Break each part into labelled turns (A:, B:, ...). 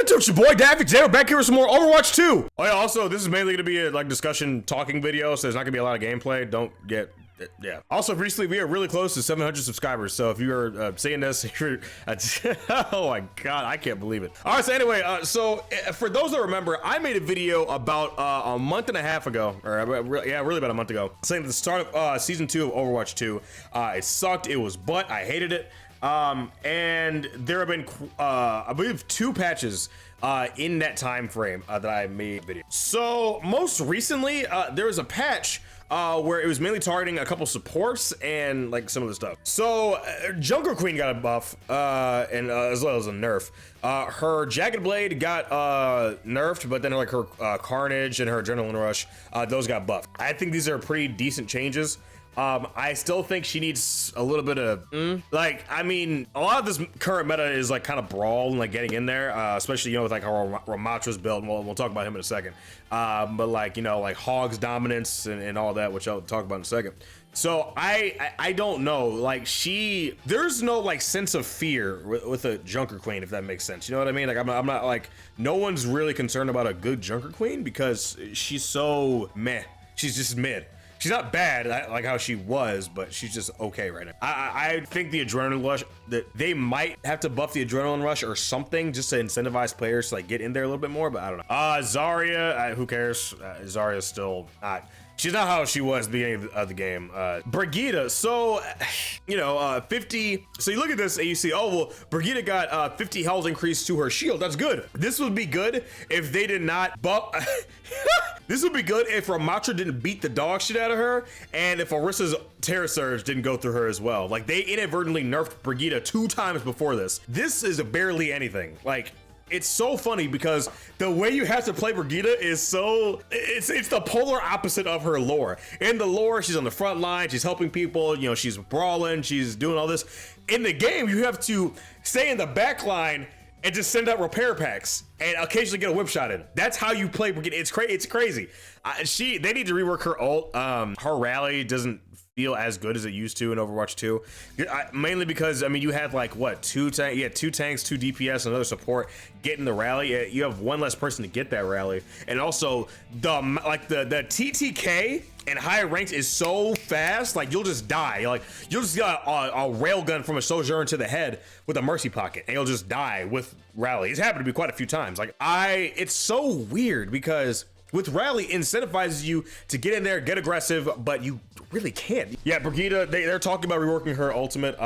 A: YouTube, it's your boy Daffy. Today we're back here with some more Overwatch 2. Oh yeah, also this is mainly gonna be a like discussion talking video, so there's not gonna be a lot of gameplay. Don't get yeah. Also, recently we are really close to 700 subscribers, so if you are seeing this, if you're, oh my god, I can't believe it. All right, so anyway, for those that remember, I made a video about a month and a half ago, or yeah, really about a month ago, saying at the start of season 2 of Overwatch 2, it sucked, it was butt, I hated it. And there have been, I believe, 2 patches in that time frame that I made video. So most recently, there was a patch where it was mainly targeting a couple supports and like some of the stuff. So Jungle Queen got a buff, and as well as a nerf. Her Jagged Blade got nerfed, but then like her Carnage and her Adrenaline Rush, those got buffed. I think these are pretty decent changes. I still think she needs a little bit of, like, I mean, a lot of this current meta is like kind of brawl and like getting in there, especially, you know, with like how Ramatra's built, and we'll talk about him in a second. But like, you know, like Hog's dominance and all that, which I'll talk about in a second. So I don't know, like there's no like sense of fear with a Junker Queen, if that makes sense. You know what I mean? Like I'm not like, no one's really concerned about a good Junker Queen because she's so meh. She's just mid. She's not bad like how she was, but she's just okay right now. I think the Adrenaline Rush, that they might have to buff the Adrenaline Rush or something just to incentivize players to like get in there a little bit more, but I don't know. Zarya, who cares? Zarya's still not, she's not how she was at the beginning of the game. Brigitte, so, you know, 50, so you look at this and you see, oh, well, Brigitte got 50 health increase to her shield. That's good. This would be good if they did not buff. This would be good if Ramatra didn't beat the dog shit out of her, and if Orissa's Terra Surge didn't go through her as well. Like, they inadvertently nerfed Brigitte 2 times before this. This is barely anything. Like, it's so funny because the way you have to play Brigitte is so, it's the polar opposite of her lore. In the lore, she's on the front line, she's helping people, you know, she's brawling, she's doing all this. In the game, you have to stay in the back line and just send out repair packs and occasionally get a whip shot in. That's how you play Brigitte. It's crazy. They need to rework her ult. Her rally doesn't feel as good as it used to in Overwatch 2. Mainly because, I mean, you have like what, 2 tanks, 2 DPS, and another support getting the rally. You have 1 less person to get that rally, and also the TTK and higher ranks is so fast, like you'll just die. Like you'll just get a railgun from a soldier into the head with a mercy pocket, and you'll just die with rally. It's happened to me quite a few times. Like it's so weird because with rally incentivizes you to get in there, get aggressive, but you really can't. Yeah, Brigitte, they're talking about reworking her ultimate.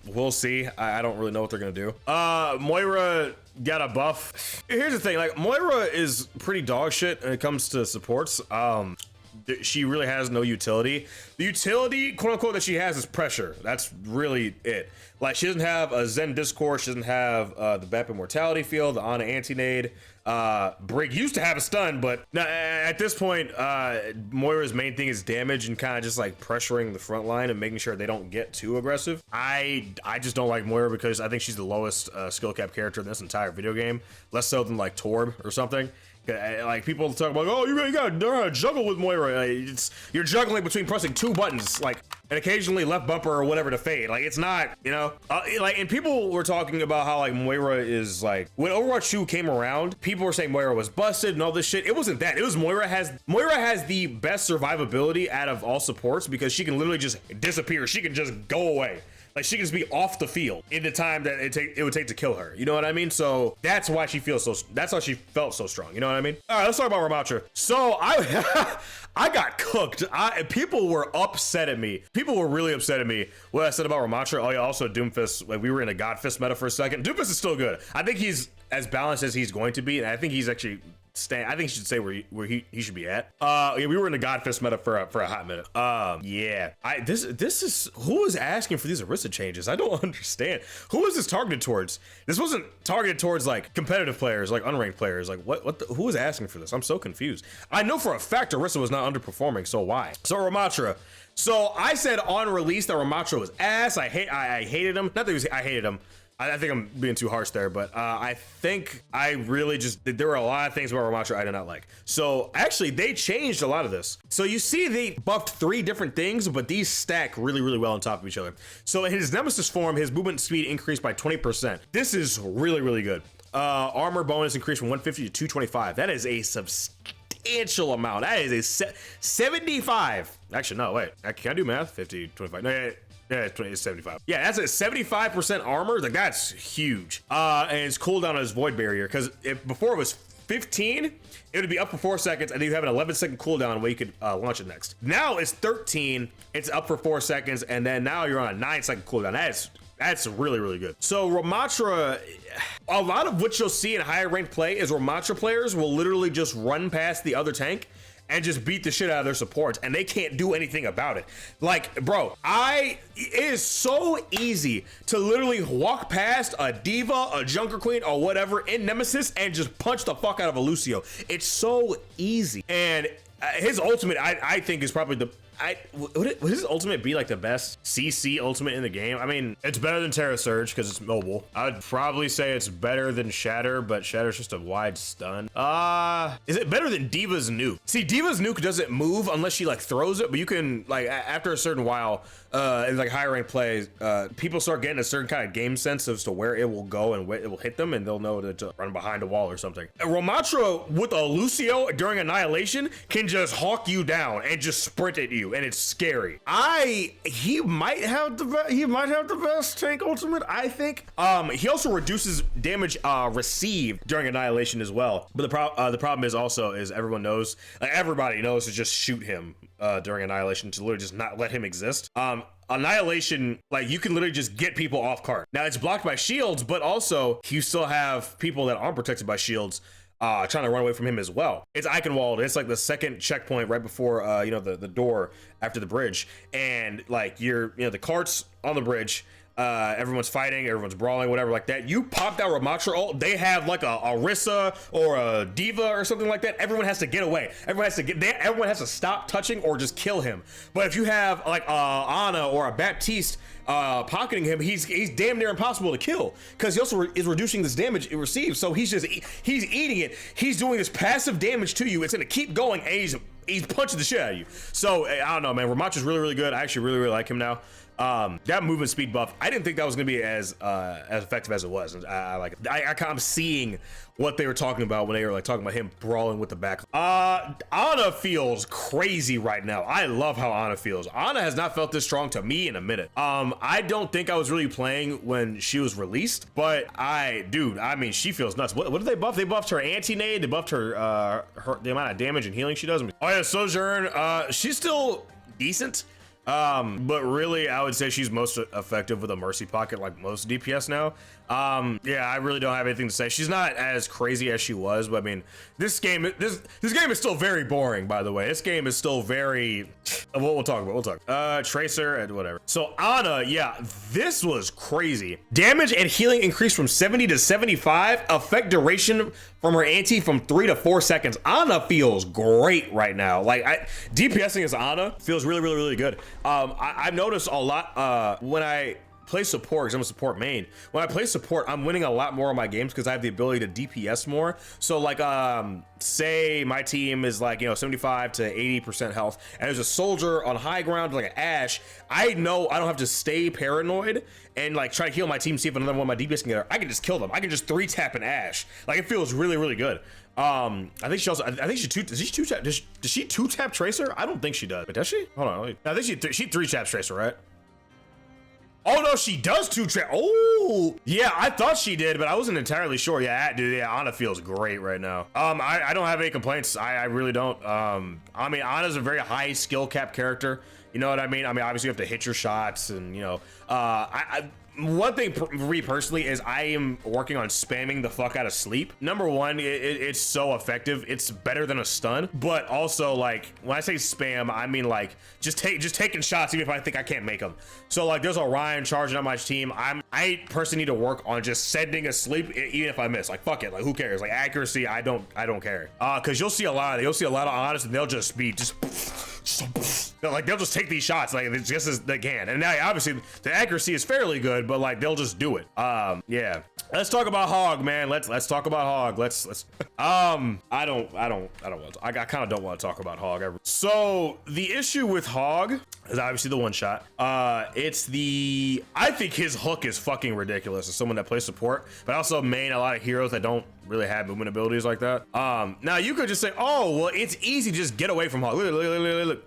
A: We'll see. I don't really know what they're gonna do. Moira got a buff. Here's the thing, like Moira is pretty dog shit when it comes to supports. She really has no utility. The utility, quote unquote, that she has is pressure. That's really it. Like she doesn't have a Zen Discourse, she doesn't have the Bap Immortality Field, the Ana Anti-Nade. Brig used to have a stun, but at this point, Moira's main thing is damage and kind of just like pressuring the front line and making sure they don't get too aggressive. I just don't like Moira because I think she's the lowest skill cap character in this entire video game, less so than like Torb or something. Like people talk about, oh, you gotta learn how to juggle with Moira. You're juggling between pressing 2 buttons, like, and occasionally left bumper or whatever to fade. Like it's not, you know, like, and people were talking about how like Moira is like, when Overwatch 2 came around, people were saying Moira was busted and all this shit. It wasn't that. It was Moira has the best survivability out of all supports because she can literally just disappear. She can just go away. Like she can just be off the field in the time that it would take to kill her. You know what I mean? So that's why she feels so. That's why she felt so strong. You know what I mean? All right, let's talk about Ramatra. So I got cooked. People were upset at me. People were really upset at me what I said about Ramatra. Oh yeah, also Doomfist. Like we were in a Godfist meta for a second. Doomfist is still good. I think he's as balanced as he's going to be, and I think he's actually. I think he should say where he should be at. Yeah, we were in the Godfist meta for a hot minute. Yeah. This is who is asking for these Orisa changes? I don't understand. Who is this targeted towards? This wasn't targeted towards like competitive players, like unranked players. Like who is asking for this? I'm so confused. I know for a fact Orisa was not underperforming, so why? So Ramatra. So I said on release that Ramatra was ass. I hated him. Not that I hated him. I think I'm being too harsh there, but I think I really there were a lot of things about Ramatra I did not like. So actually they changed a lot of this. So you see they buffed 3 different things, but these stack really, really well on top of each other. So in his Nemesis form, his movement speed increased by 20%. This is really, really good. armor bonus increased from 150 to 225. That is a substantial amount. That is a 75. Actually, no, wait. Can I do math? 50, 25. No, yeah, it's 75. Yeah, that's a 75% armor. Like, that's huge. And it's cooldown on his void barrier, because before it was 15, it would be up for 4 seconds, and then you have an 11-second cooldown where you could launch it next. Now it's 13, it's up for 4 seconds, and then now you're on a 9-second cooldown. That's really, really good. So Ramatra, a lot of what you'll see in higher ranked play is Ramatra players will literally just run past the other tank and just beat the shit out of their supports, and they can't do anything about it. Like, bro, it is so easy to literally walk past a diva, a junker queen, or whatever in Nemesis and just punch the fuck out of a Lucio. It's so easy. And his ultimate, I think, is probably the... would his ultimate be like the best CC ultimate in the game? I mean, it's better than Terra Surge because it's mobile. I would probably say it's better than Shatter, but Shatter's just a wide stun. Is it better than Diva's nuke? See, Diva's nuke doesn't move unless she like throws it, but you can like after a certain while, in like higher ranked plays, people start getting a certain kind of game sense as to where it will go and where it will hit them, and they'll know to run behind a wall or something. Ramatra with a Lucio during Annihilation can just hawk you down and just sprint at you, and it's scary. He might have the best tank ultimate, I think. He also reduces damage received during Annihilation as well. But the problem is also everyone knows, like everybody knows, to just shoot him during Annihilation, to literally just not let him exist. Annihilation, like you can literally just get people off cart. Now it's blocked by shields, but also you still have people that aren't protected by shields trying to run away from him as well. It's Eichenwald. It's like the second checkpoint right before the door after the bridge, and like the carts on the bridge. Everyone's fighting, everyone's brawling, whatever like that. You popped out Ramatra ult, they have like a Rissa or a Diva or something like that. Everyone has to get away. Everyone has to stop touching or just kill him. But if you have like Ana or a Baptiste pocketing him, he's damn near impossible to kill, because he also is reducing this damage it receives. So he's eating it. He's doing this passive damage to you. It's gonna keep going, and he's punching the shit out of you. So I don't know, man. Ramatra's really, really good. I actually really, really like him now. That movement speed buff, I didn't think that was gonna be as effective as it was. I like it. I kind of seeing what they were talking about when they were like talking about him brawling with the back. Ana feels crazy right now. I love how Ana feels. Ana has not felt this strong to me in a minute. I don't think I was really playing when she was released, but I mean, she feels nuts. What did they buff? They buffed her anti-nade. They buffed her the amount of damage and healing she does. Oh yeah, Sojourn, she's still decent. But really I would say she's most effective with a mercy pocket, like most DPS now. Yeah, I really don't have anything to say. She's not as crazy as she was, but I mean, this game is still very boring, by the way. This game is still very, we'll talk about, Tracer and whatever. So Ana, yeah, this was crazy. Damage and healing increased from 70 to 75, effect duration from her anti from 3 to 4 seconds. Ana feels great right now. Like DPSing as Ana feels really, really, really good. I've noticed a lot when I play support, because I'm a support main. When I play support, I'm winning a lot more of my games because I have the ability to DPS more. So like, say my team is like, 75 to 80% health, and there's a soldier on high ground, like an Ashe. I know I don't have to stay paranoid and like try to heal my team, see if another one of my DPS can get her. I can just kill them. I can just 3-tap an Ashe. Like, it feels really, really good. I think she also, does she 2-tap Tracer? I don't think she does. Wait, does she? Hold on. I think she 3-taps Tracer, right? Oh no, she does 2-tap. Oh yeah, I thought she did, but I wasn't entirely sure. Yeah, dude, yeah, Ana feels great right now. I don't have any complaints. I really don't. I mean, Ana's a very high skill cap character. You know what I mean? I mean, obviously you have to hit your shots, and one thing for me personally is I am working on spamming the fuck out of sleep. Number one, it's so effective. It's better than a stun, but also like when I say spam, I mean like just taking shots even if I think I can't make them. So like there's Orion charging on my team. I personally need to work on just sending a sleep even if I miss. Like fuck it, like who cares? Like accuracy, I don't care. Cause you'll see a lot of Anas and they'll just be like they'll just take these shots like it's just as they can. And now obviously the accuracy is fairly good, but like they'll just do it. Yeah. Let's talk about Hog, man. Let's talk about Hog. Let's I kind of don't want to talk about Hog ever. So the issue with Hog is obviously the one shot. I think his hook is fucking ridiculous as someone that plays support, but also main a lot of heroes that don't really have movement abilities like that. Now you could just say, oh, well, it's easy, just get away from Hog. Look.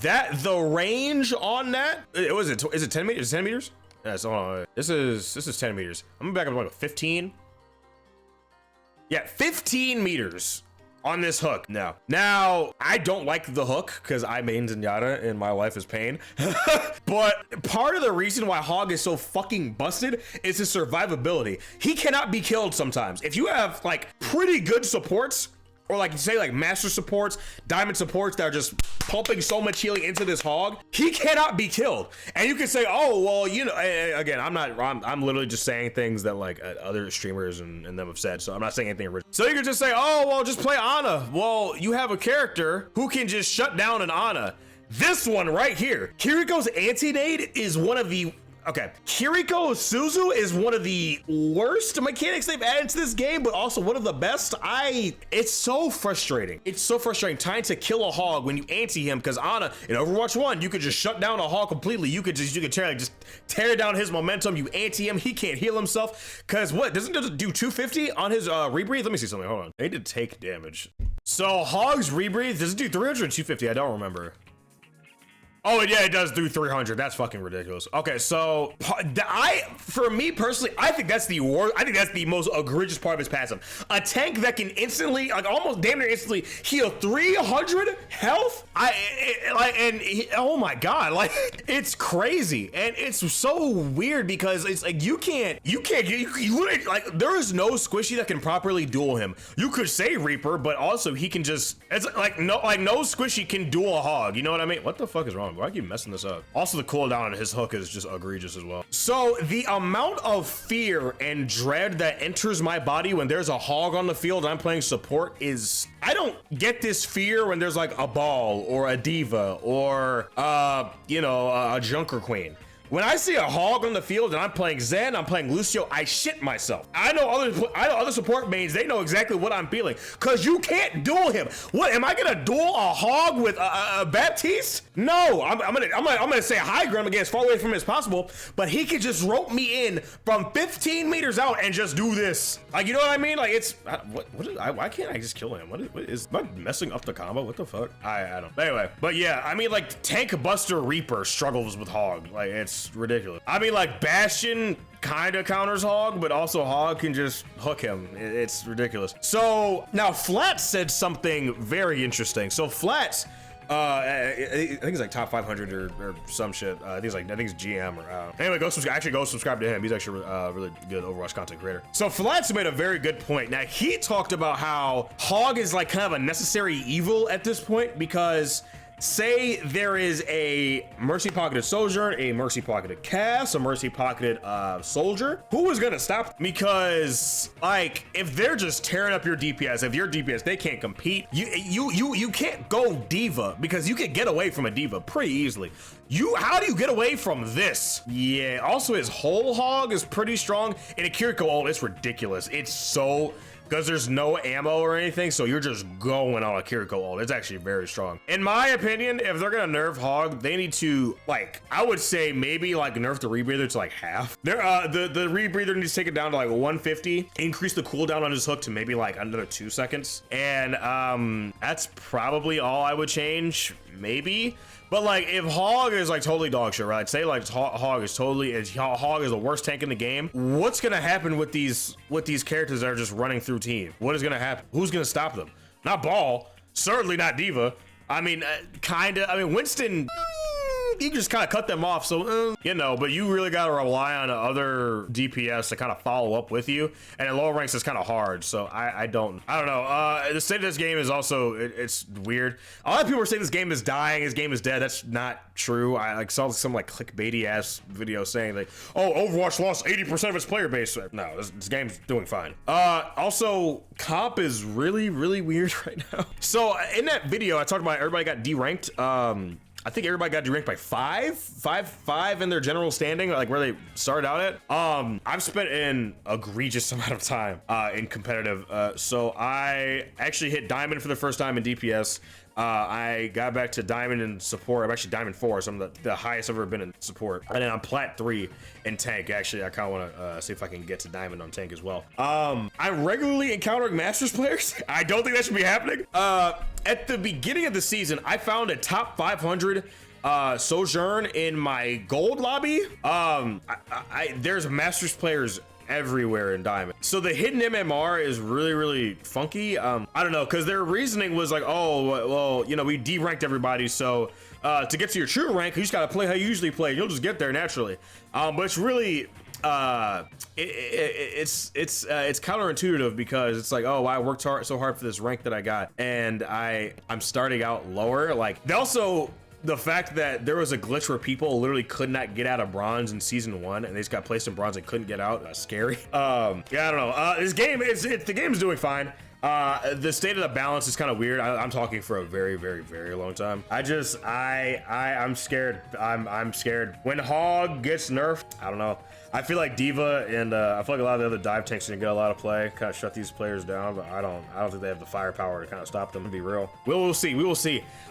A: That the range on that, is it 10 meters? Is it 10 meters? Yeah, so hold on. This is 10 meters. I'm gonna back up to like 15. Yeah, 15 meters on this hook. Now I don't like the hook because I main Zenyatta and my life is pain. But part of the reason why Hog is so fucking busted is his survivability. He cannot be killed sometimes. If you have like pretty good supports, or like say like master supports, diamond supports that are just pumping so much healing into this Hog, he cannot be killed. And you can say, oh, well, you know, again, I'm literally just saying things that like other streamers and them have said, so I'm not saying anything original. So you can just say, oh, well, just play Ana. Well, you have a character who can just shut down an Ana. This one right here, Kiriko's anti-nade is one of the, okay, Kiriko Suzu is one of the worst mechanics they've added to this game, but also one of the best. It's so frustrating. It's so frustrating trying to kill a Hog when you anti him, because Ana in Overwatch 1, you could just shut down a Hog completely. You could just tear down his momentum. You anti him, he can't heal himself. Cause what, doesn't it do 250 on his rebreathe? Let me see something, hold on. I need to take damage. So Hog's rebreathe, does it do 300 or 250? I don't remember. Oh, yeah, it does do 300. That's fucking ridiculous. Okay, so for me personally, I think that's the worst. I think that's the most egregious part of his passive. A tank that can instantly, like almost damn near instantly heal 300 health. Oh my God, like it's crazy. And it's so weird because it's like you literally, like there is no squishy that can properly duel him. You could say Reaper, but also he can just, it's like no squishy can duel a Hog. You know what I mean? What the fuck is wrong? Why I keep messing this up? Also, the cooldown on his hook is just egregious as well. So the amount of fear and dread that enters my body when there's a Hog on the field and I'm playing support is, I don't get this fear when there's like a Ball or a Diva or you know, a Junker Queen. When I see a Hog on the field and I'm playing Zen, I'm playing Lucio, I shit myself. I know other support mains, they know exactly what I'm feeling, cause you can't duel him. What, am I gonna duel a Hog with a Baptiste? No, I'm gonna say high ground again as far away from him as possible, but he could just rope me in from 15 meters out and just do this. Like, you know what I mean? Like it's, why can't I just kill him? What is, am I messing up the combo? What the fuck? I don't. Anyway, but yeah, I mean like Tank Buster Reaper struggles with Hog. Like it's ridiculous. I mean like Bastion kind of counters Hog, but also Hog can just hook him. It's ridiculous. So now Flats said something very interesting. So Flats, I think it's like top 500 or some shit. I think it's GM or anyway, go subscribe to him. He's actually really good Overwatch content creator. So Flats made a very good point. Now he talked about how Hog is like kind of a necessary evil at this point, because say there is a mercy pocketed Sojourn, a mercy pocketed Cass, a mercy pocketed Soldier. Who is gonna stop? Because like if they're just tearing up your DPS, if your DPS they can't compete, you can't go Diva, because you can get away from a Diva pretty easily. How do you get away from this? Yeah. Also, his whole Hog is pretty strong. In a Kiriko ult, it's ridiculous. It's so, because there's no ammo or anything, so you're just going on a Kiriko ult. It's actually very strong. In my opinion, if they're gonna nerf Hog, they need to, like, I would say maybe like nerf the rebreather to like half. The rebreather needs to take it down to like 150, increase the cooldown on his hook to maybe like another 2 seconds. And that's probably all I would change, maybe. But like if Hog is like totally dog shit, right? Say like Hog is the worst tank in the game. What's gonna happen with these characters that are just running through team? What is gonna happen? Who's gonna stop them? Not Ball, certainly not Diva. I mean, kinda. I mean, Winston you can just kind of cut them off. So, you know, but you really got to rely on other DPS to kind of follow up with you. And in lower ranks, it's kind of hard. So I don't know. The state of this game is also, it's weird. A lot of people are saying this game is dying, this game is dead. That's not true. I like saw some like clickbaity ass video saying like, oh, Overwatch lost 80% of its player base. No, this game's doing fine. Also, comp is really weird right now. So in that video, I talked about everybody got deranked. I think everybody got deranked by five in their general standing, like where they started out at. I've spent an egregious amount of time in competitive. So I actually hit Diamond for the first time in DPS. I got back to Diamond in support. I'm actually Diamond 4, so I'm the highest I've ever been in support. And then I'm Plat 3 in tank. Actually, I kind of want to see if I can get to Diamond on tank as well. I'm regularly encountering Masters players. I don't think that should be happening. At the beginning of the season, I found a top 500 Sojourn in my gold lobby. There's Masters players everywhere in Diamond. So the hidden MMR is really funky. I don't know, because their reasoning was like, oh, well, you know, we deranked everybody, so to get to your true rank, you just gotta play how you usually play. You'll just get there naturally. But it's really it's counterintuitive, because it's like, oh, I worked so hard for this rank that I got, and I'm starting out lower. Like, they also, the fact that there was a glitch where people literally could not get out of bronze in season 1, and they just got placed in bronze and couldn't get out. Scary. Yeah, I don't know. This game the game's doing fine. The state of the balance is kind of weird. I'm talking for a very long time. I'm scared. I'm scared. When Hog gets nerfed, I don't know. I feel like Diva and I feel like a lot of the other dive tanks are gonna get a lot of play, kind of shut these players down, but I don't think they have the firepower to kind of stop them, to be real. We will see.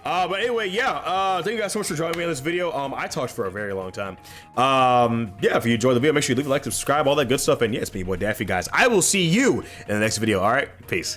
A: But anyway, yeah, thank you guys so much for joining me in this video. I talked for a very long time. Yeah, if you enjoyed the video, make sure you leave a like, subscribe, all that good stuff, and yeah, it's me, your boy Daffy, guys. I will see you in the next video. All right, peace.